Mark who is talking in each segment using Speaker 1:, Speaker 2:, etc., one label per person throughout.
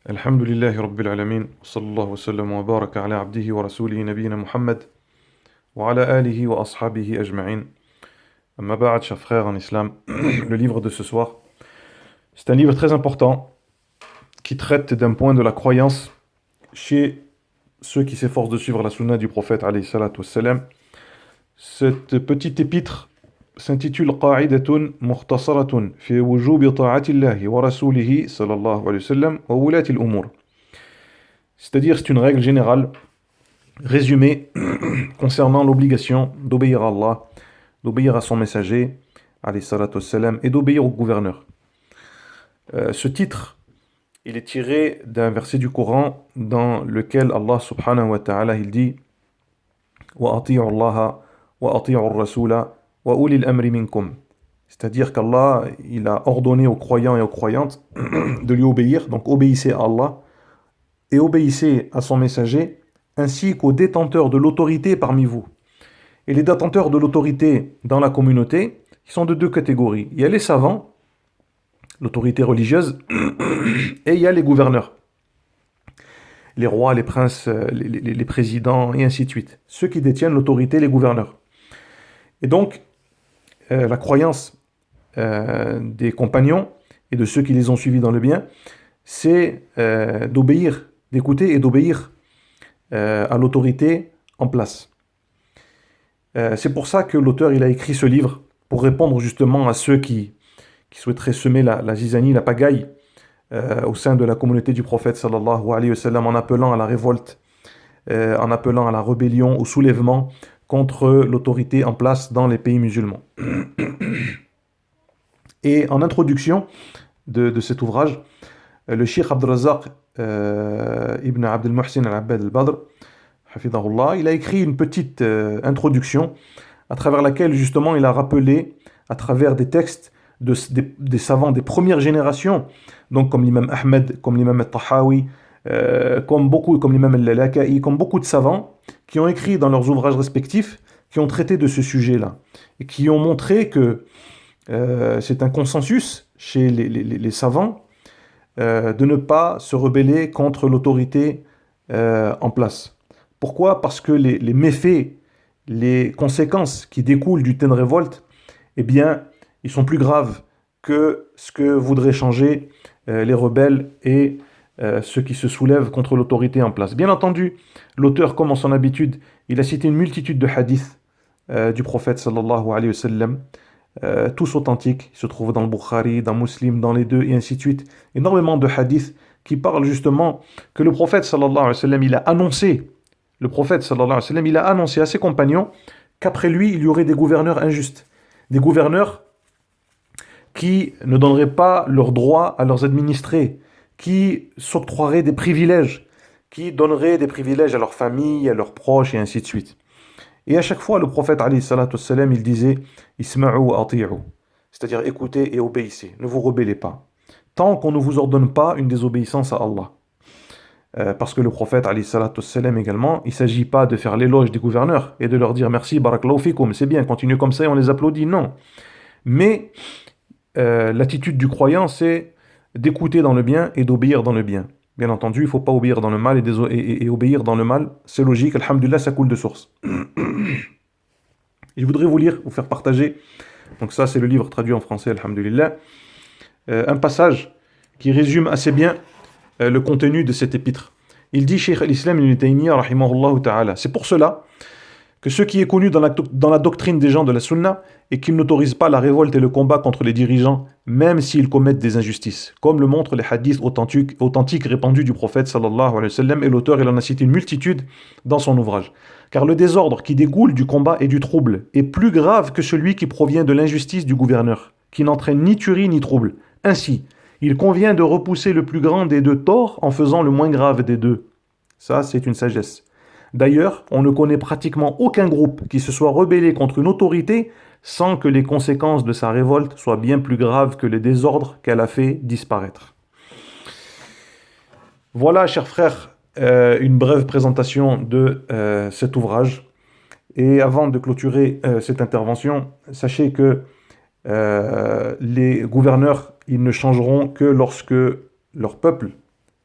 Speaker 1: الحمد لله رب العالمين وصلى الله وسلم وبارك على عبده ورسوله نبينا محمد وعلى آله وأصحابه أجمعين. أما بعد, chers frères en islam, le livre de ce soir, c'est un livre très important qui traite d'un point de la croyance chez ceux qui s'efforcent de suivre la sunna du prophète alayhi salatu wassalam. Cette petite épître s'intitule قاعدة مختصرة في وجوب طاعة الله ورسوله صلى الله عليه وسلم وولاة الأمور. C'est-à-dire, c'est une règle générale résumée concernant l'obligation d'obéir à Allah, d'obéir à son messager, alayhi salatu wassalam, et d'obéir au gouverneur. Ce titre, il est tiré d'un verset du Coran dans lequel Allah subhanahu wa ta'ala il dit وَأَطِيعُوا اللَّهَ وَأَطِيعُوا الرَّسُولَ وَأُولِي الْأَمْرِ مِنكُمْ. C'est-à-dire qu'Allah, il a ordonné aux croyants et aux croyantes de lui obéir, donc obéissez à Allah et obéissez à son messager, ainsi qu'aux détenteurs de l'autorité parmi vous. Et les détenteurs de l'autorité dans la communauté, ils sont de deux catégories. Il y a les savants, l'autorité religieuse, et il y a les gouverneurs, les rois, les princes, les présidents, et ainsi de suite. Ceux qui détiennent l'autorité, les gouverneurs. Et donc, la croyance des compagnons et de ceux qui les ont suivis dans le bien, c'est d'obéir, d'écouter et d'obéir à l'autorité en place. C'est pour ça que l'auteur il a écrit ce livre, pour répondre justement à ceux qui souhaiteraient semer la zizanie, la pagaille au sein de la communauté du prophète sallallahu alayhi wa sallam, en appelant à la révolte, en appelant à la rébellion, au soulèvement contre l'autorité en place dans les pays musulmans. Et en introduction de cet ouvrage, le Cheikh Abd al-Razzaq ibn Abd al-Muhsin al-Abbad al-Badr, hafidahullah, il a écrit une petite introduction à travers laquelle justement il a rappelé à travers des textes des savants des premières générations, donc comme l'imam Ahmed, comme l'imam al-Tahawi, comme l'imam al-Lalaka'i, comme beaucoup de savants qui ont écrit dans leurs ouvrages respectifs, qui ont traité de ce sujet-là, et qui ont montré que c'est un consensus chez les savants de ne pas se rebeller contre l'autorité en place. Pourquoi ? Parce que les méfaits, les conséquences qui découlent d'une telle révolte, eh bien, ils sont plus graves que ce que voudraient changer les rebelles et ceux qui se soulèvent contre l'autorité en place. Bien entendu, l'auteur, comme en son habitude, il a cité une multitude de hadiths du prophète sallallahu alayhi wa sallam, tous authentiques, ils se trouvent dans le Bukhari, dans Muslim, dans les deux, et ainsi de suite. Énormément de hadiths qui parlent justement que le prophète sallallahu alayhi wa sallam, il a annoncé à ses compagnons qu'après lui, il y aurait des gouverneurs injustes, des gouverneurs qui ne donneraient pas leurs droits à leurs administrés, qui s'octroieraient des privilèges, qui donneraient des privilèges à leurs familles, à leurs proches, et ainsi de suite. Et à chaque fois, le prophète, alayhi salatu wassalam, il disait « Isma'u wa ati'u », c'est-à-dire écoutez et obéissez, ne vous rebellez pas, tant qu'on ne vous ordonne pas une désobéissance à Allah. Parce que le prophète, alayhi salatu wassalam, également, il ne s'agit pas de faire l'éloge des gouverneurs et de leur dire « Merci, barakallahu fikum, c'est bien, continuez comme ça et on les applaudit », non. Mais l'attitude du croyant, c'est d'écouter dans le bien et d'obéir dans le bien. Bien entendu, il ne faut pas obéir dans le mal et obéir dans le mal, c'est logique, alhamdulillah, ça coule de source. Et je voudrais vous faire partager, donc ça c'est le livre traduit en français, alhamdulillah, un passage qui résume assez bien le contenu de cette épître. Il dit, Cheikh al-Islam ibn Taymiyyah, rahimahullah ta'ala, c'est pour cela que ce qui est connu dans la doctrine des gens de la sunna est qu'ils n'autorisent pas la révolte et le combat contre les dirigeants, même s'ils commettent des injustices, comme le montrent les hadiths authentiques répandus du prophète sallallahu alayhi wa sallam, et l'auteur il en a cité une multitude dans son ouvrage. Car le désordre qui découle du combat et du trouble est plus grave que celui qui provient de l'injustice du gouverneur, qui n'entraîne ni tuerie ni trouble. Ainsi, il convient de repousser le plus grand des deux torts en faisant le moins grave des deux. Ça, c'est une sagesse. D'ailleurs, on ne connaît pratiquement aucun groupe qui se soit rebellé contre une autorité sans que les conséquences de sa révolte soient bien plus graves que les désordres qu'elle a fait disparaître. Voilà, chers frères, une brève présentation de cet ouvrage. Et avant de clôturer cette intervention, sachez que les gouverneurs, ils ne changeront que lorsque leur peuple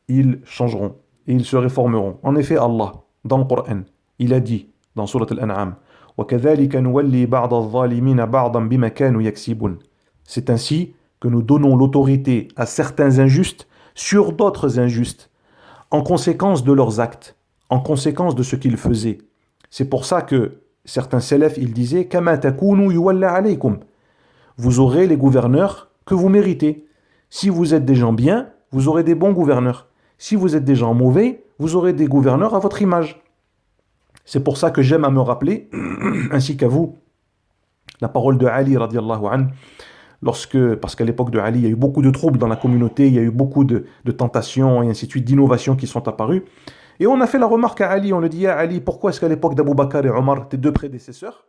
Speaker 1: ils changeront et ils se réformeront. En effet, Allah, dans le Coran, il a dit dans Surat Al-An'am, وَكَذَلِكَ نُوَلِّي بَعْضَ الظَّالِمِينَ بَعْضًا بِمَا كَانُوا يَكْسِبُونَ. C'est ainsi que nous donnons l'autorité à certains injustes sur d'autres injustes, en conséquence de leurs actes, en conséquence de ce qu'ils faisaient. C'est pour ça que certains salafs, ils disaient كَمَا تَكُونُوا يُوَلَّى عَلَيْكُمْ. Vous aurez les gouverneurs que vous méritez. Si vous êtes des gens bien, vous aurez des bons gouverneurs. Si vous êtes des gens mauvais, vous aurez des gouverneurs à votre image. C'est pour ça que j'aime à me rappeler, ainsi qu'à vous, la parole de Ali radiallahu anhu, parce qu'à l'époque de Ali, il y a eu beaucoup de troubles dans la communauté, il y a eu beaucoup de tentations et ainsi de suite, d'innovations qui sont apparues. Et on a fait la remarque à Ali, on lui dit, ah, Ali, pourquoi est-ce qu'à l'époque d'Abou Bakr et Omar, tes deux prédécesseurs,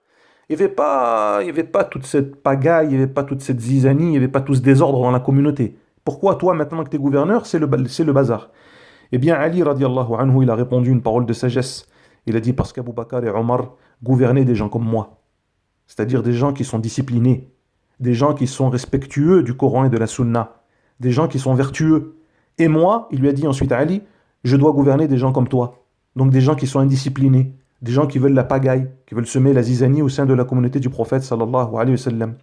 Speaker 1: il n'y avait pas toute cette pagaille, il n'y avait pas toute cette zizanie, il n'y avait pas tout ce désordre dans la communauté. Pourquoi toi, maintenant que tu es gouverneur, c'est le bazar? Eh bien, Ali, radiallahu anhu, il a répondu une parole de sagesse. Il a dit, parce qu'Abou Bakr et Omar gouvernaient des gens comme moi. C'est-à-dire des gens qui sont disciplinés, des gens qui sont respectueux du Coran et de la Sunna, des gens qui sont vertueux. Et moi, il lui a dit ensuite à Ali, je dois gouverner des gens comme toi. Donc des gens qui sont indisciplinés, des gens qui veulent la pagaille, qui veulent semer la zizanie au sein de la communauté du prophète sallallahu alayhi wa sallam.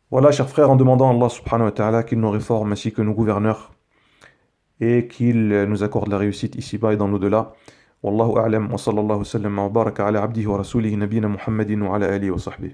Speaker 1: Voilà, chers frères, en demandant à Allah subhanahu wa ta'ala qu'il nous réforme ainsi que nos gouverneurs et qu'il nous accorde la réussite ici-bas et dans l'au-delà. Wallahu a'lam wa sallallahu sallam wa baraka ala abdihi wa rasulihi nabina Muhammadin wa ala alihi wa sahbihi.